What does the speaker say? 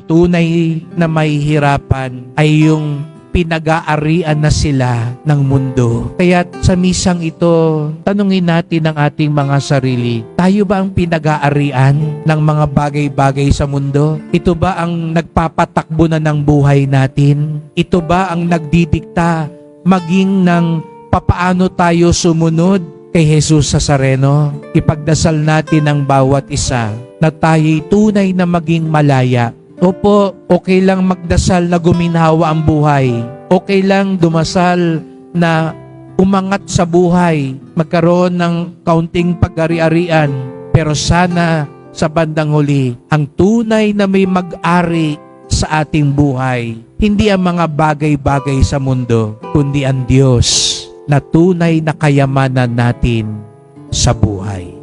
Tunay na mahihirapan ay yung pinag-aarian na sila ng mundo. Kaya sa misang ito, tanungin natin ang ating mga sarili, tayo ba ang pinag-aarian ng mga bagay-bagay sa mundo? Ito ba ang nagpapatakbo na ng buhay natin? Ito ba ang nagdidikta maging ng papaano tayo sumunod kay Jesus Nazareno? Ipagdasal natin ang bawat isa na tayo'y tunay na maging malaya. Opo, okay lang magdasal na guminhawa ang buhay. Okay lang dumasal na umangat sa buhay, magkaroon ng kaunting pag-ari-arian. Pero sana sa bandang huli, ang tunay na may mag-ari sa ating buhay, hindi ang mga bagay-bagay sa mundo, kundi ang Diyos na tunay na kayamanan natin sa buhay.